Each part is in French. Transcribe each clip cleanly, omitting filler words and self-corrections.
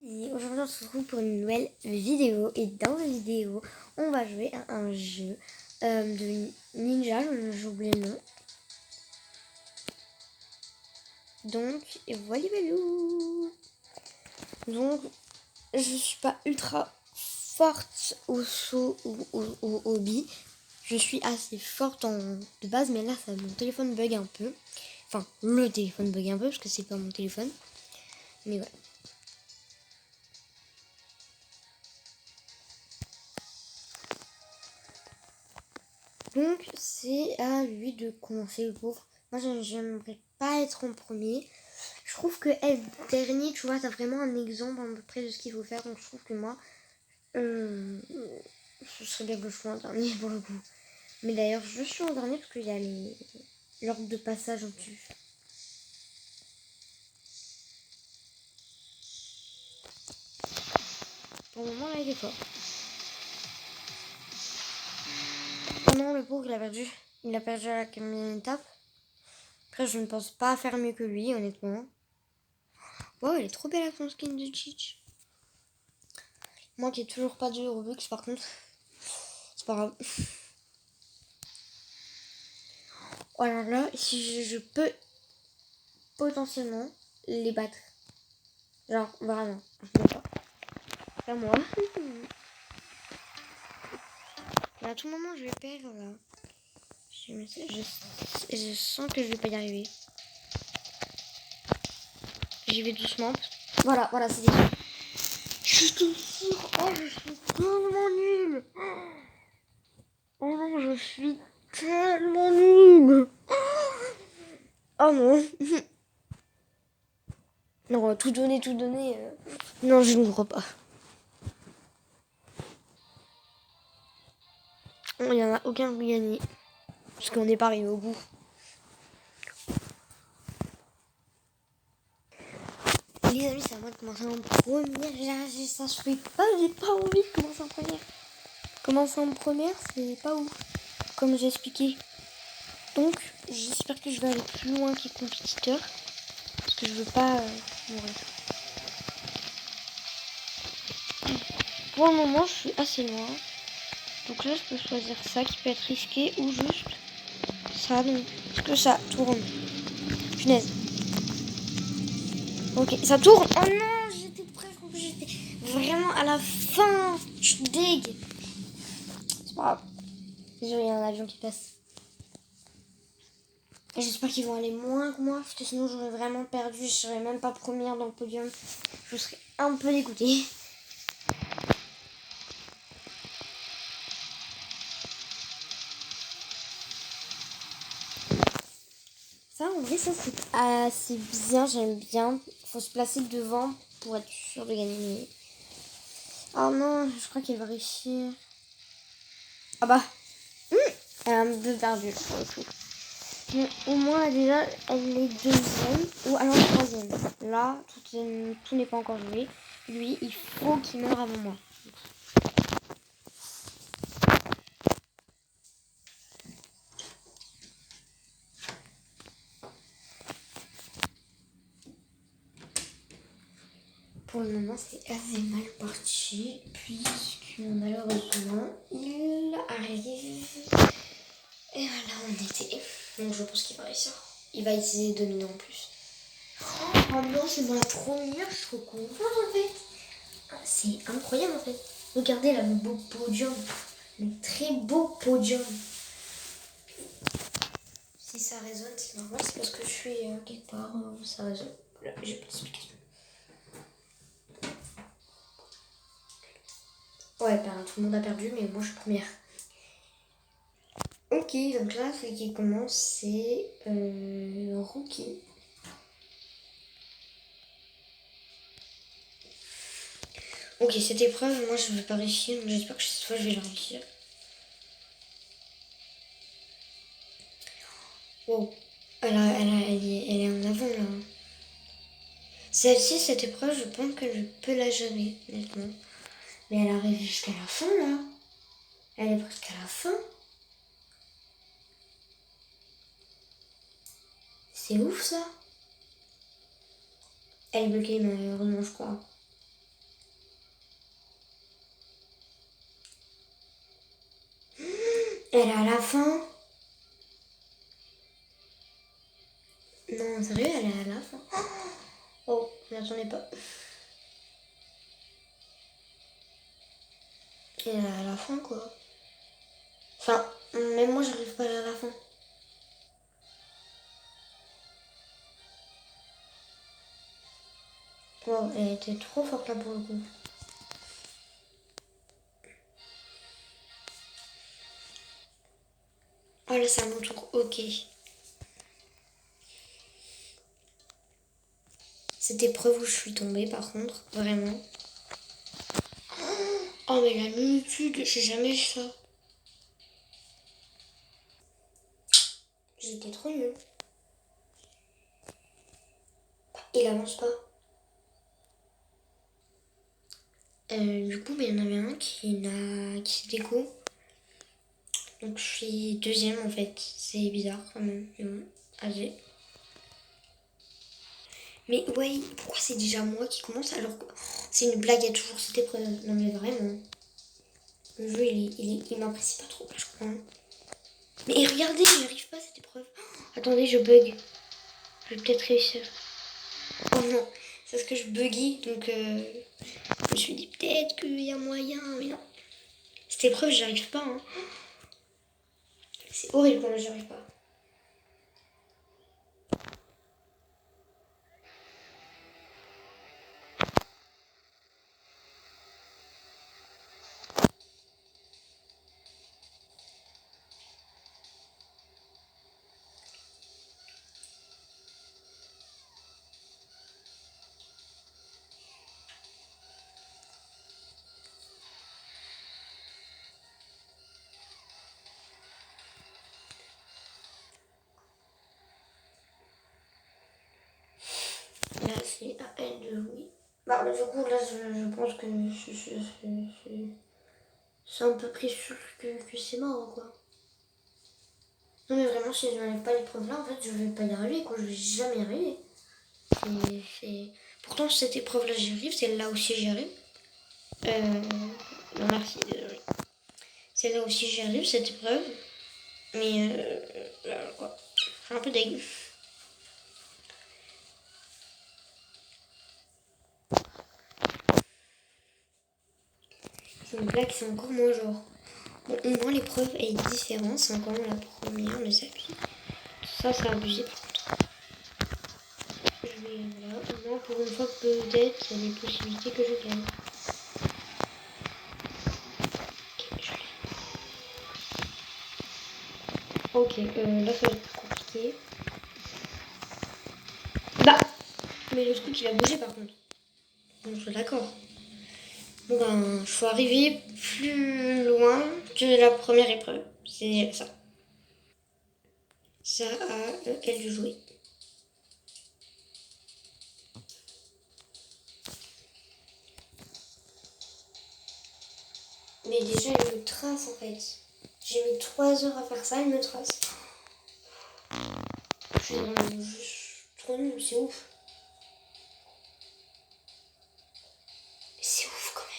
Et aujourd'hui on se retrouve pour une nouvelle vidéo et dans la vidéo on va jouer à un jeu de ninja, j'ai oublié le nom. Donc et voilà. Donc je suis pas ultra forte au saut ou au hobby. Je suis assez forte de base, mais là mon téléphone bug un peu. Enfin le téléphone bug un peu parce que c'est pas mon téléphone. Mais voilà. Donc c'est à lui de commencer, le pauvre. Moi j'aimerais pas être en premier. Je trouve que être dernier, tu vois, t'as vraiment un exemple à peu près de ce qu'il faut faire. Donc je trouve que moi, ce serait bien que je sois en dernier pour le coup. Mais d'ailleurs je suis en dernier parce qu'il y a l'ordre de passage au-dessus. Pour le moment là il est fort. Oh non, le pauvre il a perdu. Il a perdu à la quatrième étape. Après je ne pense pas faire mieux que lui honnêtement. Oh elle est trop belle avec son skin de Cheech. Moi qui ai toujours pas de Robux par contre. C'est pas grave. Oh alors là, si je peux potentiellement les battre. Genre vraiment. Pas moi. Mais à tout moment je vais perdre là. Je sens que je vais pas y arriver. J'y vais doucement. Voilà, c'est dit. Je te jure, oh je suis tellement nulle. Oh non, je suis tellement nulle. Oh non. Non, tout donner. Non, je ne crois pas. Il n'y en a aucun qui gagné. Parce qu'on n'est pas arrivé au bout. Les amis, c'est à moi de commencer en première. Ça je fais pas, j'ai pas envie de commencer en première. Commencer en première, c'est pas ouf. Comme j'ai expliqué. Donc, j'espère que je vais aller plus loin que les compétiteurs. Parce que je veux pas mourir. Pour le moment, je suis assez loin. Donc là, je peux choisir ça qui peut être risqué ou juste ça. Donc, parce que ça tourne. Punaise. Ok, ça tourne. Oh non, j'étais presque. En plus, j'étais vraiment à la fin. Je suis deg. C'est pas grave. Désolé, il y a un avion qui passe. Et j'espère qu'ils vont aller moins que moi. Parce que sinon, j'aurais vraiment perdu. Je serais même pas première dans le podium. Je serais un peu dégoûtée. Ça, en vrai, ça c'est assez bien. J'aime bien. Faut se placer devant pour être sûr de gagner. Oh non, je crois qu'elle va réussir. Ah bah. Elle a un peu perdu pour le coup. Mais au moins, déjà, elle est deuxième ou alors troisième. Là, tout n'est pas encore joué. Lui, il faut qu'il meure avant moi. Pour le moment, c'est assez mal parti, puisque malheureusement, il arrive. Et voilà, on était. Donc je pense qu'il va réussir. Il va essayer de dominer en plus. Oh non, c'est moi la première, je suis trop contente en fait. C'est incroyable en fait. Regardez là, le beau podium. Le très beau podium. Si ça résonne, c'est normal, c'est parce que je suis quelque part où ça résonne. Voilà, j'ai pas d'explication. Ouais, ben, tout le monde a perdu, mais moi je suis première. Ok, donc là, celui qui commence, c'est Rookie. Ok, cette épreuve, moi je ne vais pas réussir, donc j'espère que cette fois je vais la réussir. Wow, elle est en avant là. Celle-ci, cette épreuve, je pense que je peux la gérer, honnêtement. Mais elle arrive jusqu'à la fin là. Elle est presque à la fin. C'est ouf ça. Elle est bloquée malheureusement, je crois. Elle est à la fin. Non, sérieux, elle est à la fin. Oh, je m'attendais pas. Elle est à la fin, quoi. Enfin, même moi, j'arrive pas à aller à la fin. Wow, elle était trop forte là pour le coup. Oh là, c'est à mon tour. Ok. Cette épreuve où je suis tombée, par contre, vraiment. Oh, mais la multitude, j'ai jamais vu ça. J'étais trop nulle. Il avance pas. Du coup, il y en avait un qui se déco. Donc je suis deuxième en fait. C'est bizarre quand même. Mais bon, allez. Mais ouais, pourquoi c'est déjà moi qui commence alors que c'est une blague, il y a toujours cette épreuve. Non mais vraiment. Le jeu il m'apprécie pas trop, je crois. Mais regardez, j'y arrive pas à cette épreuve. Oh, attendez, je bug. Je vais peut-être réussir. Oh non, c'est parce que je buguais, donc je me suis dit peut-être qu'il y a moyen, mais non. Cette épreuve, j'y arrive pas. Hein. C'est horrible quand j'y arrive pas. Là, c'est à elle de jouer. Bah, du coup, là, je pense que c'est un peu pris sûr que c'est mort, quoi. Non, mais vraiment, si je n'enlève pas l'épreuve là, en fait, je vais pas y arriver, quoi. Je vais jamais y arriver. Pourtant, cette épreuve-là, j'y arrive. Celle-là aussi, j'y arrive. Non, merci, désolé. Celle-là aussi, j'y arrive, cette épreuve. Mais, là, quoi. Je suis un peu dégueu. C'est une blague, c'est encore moins genre. Bon, au moins, l'épreuve est différente. C'est encore la première, mais ça, ça c'est abusé, par contre. Je vais, voilà. Au moins, pour une fois, peut-être, il y a des possibilités que je gagne. Ok, là ça va être plus compliqué. Bah, mais le truc il a bougé par contre. On soit d'accord. Bon ben, faut arriver plus loin que la première épreuve. C'est ça. Ça a elle de jouer. Mais déjà elle me trace en fait. J'ai mis 3 heures à faire ça, elle me trace. Je suis vraiment juste trop nulle, c'est ouf. C'est ouf quand même.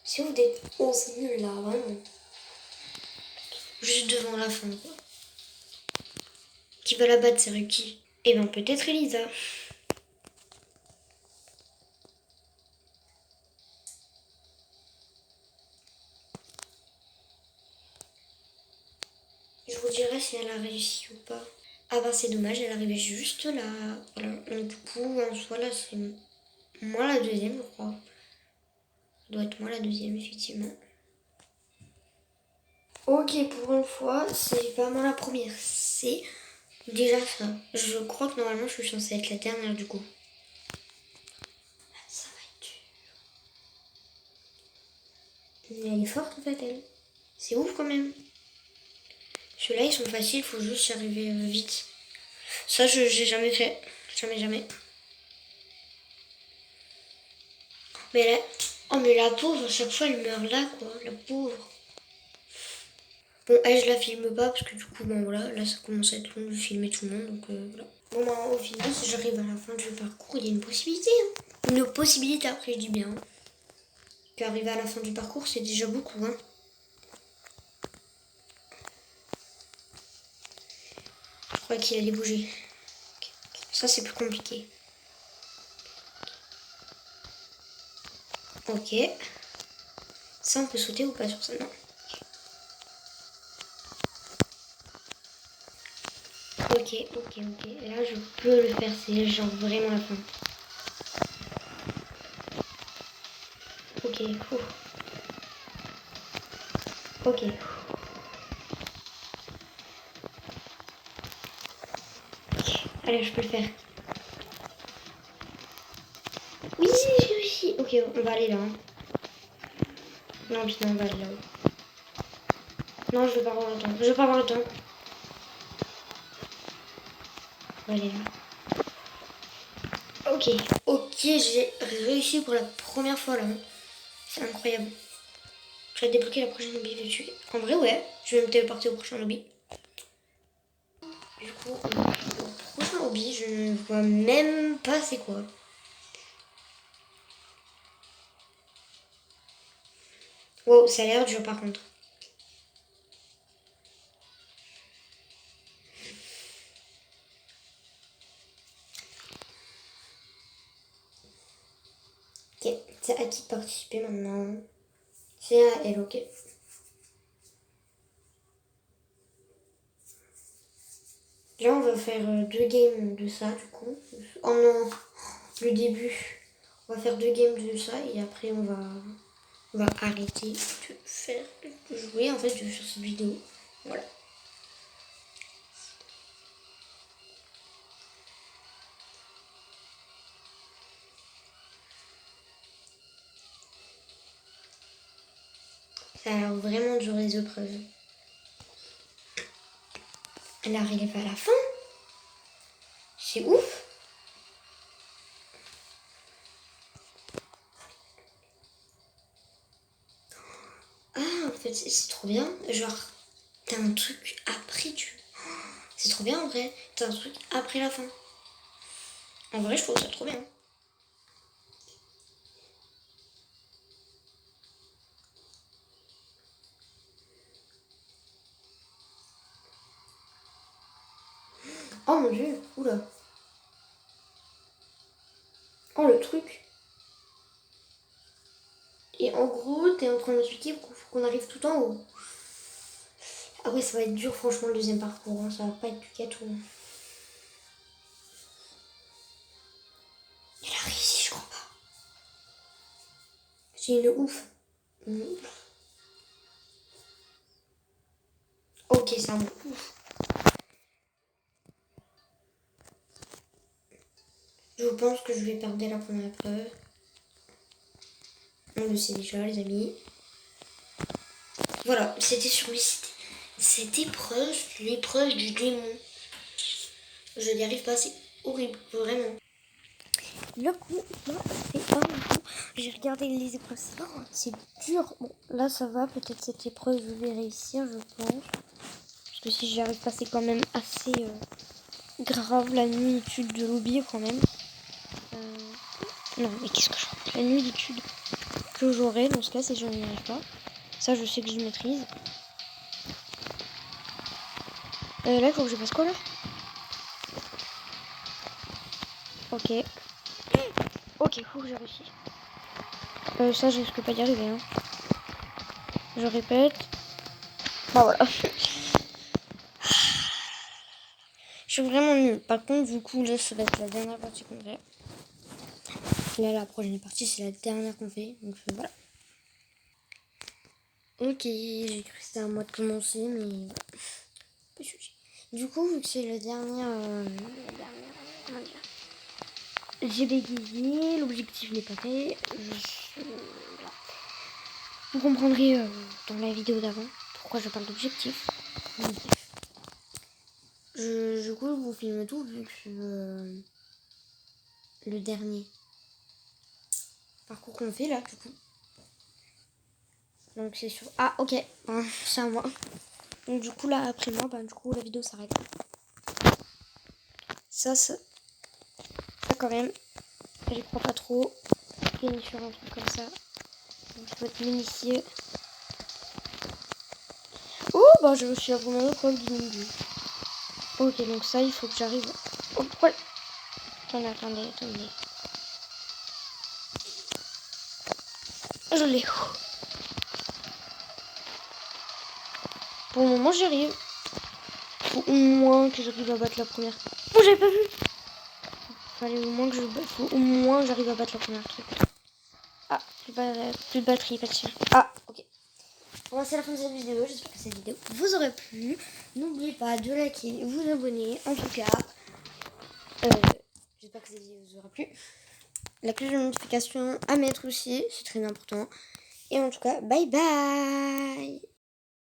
C'est ouf d'être 11 nul là, vraiment. Juste devant la fin quoi. Qui va la battre, c'est Ruki. Et ben peut-être Elisa. Je vous dirai si elle a réussi ou pas. Ah bah c'est dommage, elle arrivait juste là. Voilà. Donc du coup, en soi là, c'est moi la deuxième, je crois. Ça doit être moi la deuxième, effectivement. Ok, pour une fois, c'est pas moi la première. C'est déjà ça. Je crois que normalement, je suis censée être la dernière du coup. Ça va être dur. Mais elle est forte en fait, elle. C'est ouf quand même. Ceux-là, ils sont faciles, faut juste y arriver vite. Ça, j'ai jamais fait. Jamais, jamais. Mais là... Oh, mais la pauvre, à chaque fois, elle meurt là, quoi. La pauvre. Bon, elle, je la filme pas parce que du coup, bon voilà, là, ça commence à être long de filmer tout le monde, donc voilà. Bon, ben, au final, si j'arrive à la fin du parcours, il y a une possibilité. Hein. Une possibilité, après, je dis bien. Hein. Qu'arriver à la fin du parcours, c'est déjà beaucoup, hein. croyais qu'il allait bouger. Ok. Ça, c'est plus compliqué. Ok. Ça, on peut sauter ou pas sur ça? Non. Ok. Là, je peux le faire. C'est genre vraiment la fin. Ok. Ouh. Ok. Allez, je peux le faire. Oui, j'ai réussi. Ok, on va aller là. Hein. Non, putain, on va aller là-haut. Non, je veux pas avoir le temps. Je veux pas avoir le temps. On va aller là. Ok, j'ai réussi pour la première fois là. C'est incroyable. Je vais débloquer la prochaine lobby dessus. En vrai, ouais. Je vais me téléporter au prochain lobby. Du coup, au prochain lobby, je ne vois même pas c'est quoi. Wow, ça a l'air dur par contre. Ok, c'est à qui de participer maintenant? C'est à elle, ok. Là, on va faire 2 games de ça, du coup. Oh non, le début. On va faire 2 games de ça et après, on va arrêter de jouer, en fait, de faire cette vidéo. Voilà. Ça a l'air vraiment dur, les épreuves. Elle arrive à la fin. C'est ouf. Ah, en fait, c'est trop bien. Genre, t'as un truc après, c'est trop bien, en vrai. T'as un truc après la fin. En vrai, je trouve ça trop bien. Oh mon dieu, oula. Oh, le truc. Et en gros, t'es en train d'expliquer qu'on arrive tout en haut. Ah ouais, ça va être dur, franchement, le deuxième parcours. Hein. Ça va pas être du gâteau. Elle a réussi, je crois pas. C'est une ouf. Une ouf. Ok, c'est un ouf. Je pense que je vais perdre la première épreuve. On le sait déjà, les amis. Voilà, c'était sur cette épreuve, l'épreuve du démon. Je n'y arrive pas, c'est horrible, vraiment. Le coup, là, c'est pas mon coup. J'ai regardé les épreuves, c'est dur. Bon, là, ça va, peut-être cette épreuve, je vais réussir, je pense. Parce que si j'y arrive pas, c'est quand même assez grave, la nuit d'étude de lobby, quand même. Non, mais qu'est-ce que je fais? La nuit d'étude que j'aurai, dans ce cas, si je n'y arrive pas. Ça, je sais que je maîtrise. Là, il faut que je fasse quoi, là? Ok. Ok, faut que j'ai réussi. Ça, je risque pas d'y arriver. Hein. Je répète. Bah voilà. Je suis vraiment nulle. Par contre, du coup, là, ça va être la dernière partie qu'on fait. Là, la prochaine partie, c'est la dernière qu'on fait. Donc voilà. Ok, j'ai cru que c'était à moi de commencer, mais pas sujet. Du coup, vu que c'est la dernière, comment dire, j'ai bégayé, l'objectif n'est pas fait. Voilà. Vous comprendrez dans la vidéo d'avant pourquoi je parle d'objectif. Du coup, je vous filme tout vu que c'est le dernier parcours qu'on fait là, du coup. Donc c'est sur... Ah, ok, c'est à moi. Donc du coup, là, après moi, du coup, la vidéo s'arrête. Ça quand même, j'y crois pas trop. Gagner sur un truc comme ça. Donc je peux être m'initier. Oh, je me suis abonné au col du milieu. Ok, donc ça, il faut que j'arrive... Oh, ouais. Attendez. Je l'ai. Pour le moment, j'y arrive. Faut au moins que j'arrive à battre la première. Oh, j'avais pas vu. Fallait au moins que faut au moins que j'arrive à battre la première truc. Ah, plus de batterie, pas de chien. Ah, ok. Bon, c'est la fin de cette vidéo. J'espère que cette vidéo vous aurait plu. N'oubliez pas de liker, vous abonner. En tout cas, j'espère que cette vidéo vous aura plu. La cloche de notification à mettre aussi, c'est très important. Et en tout cas, bye bye.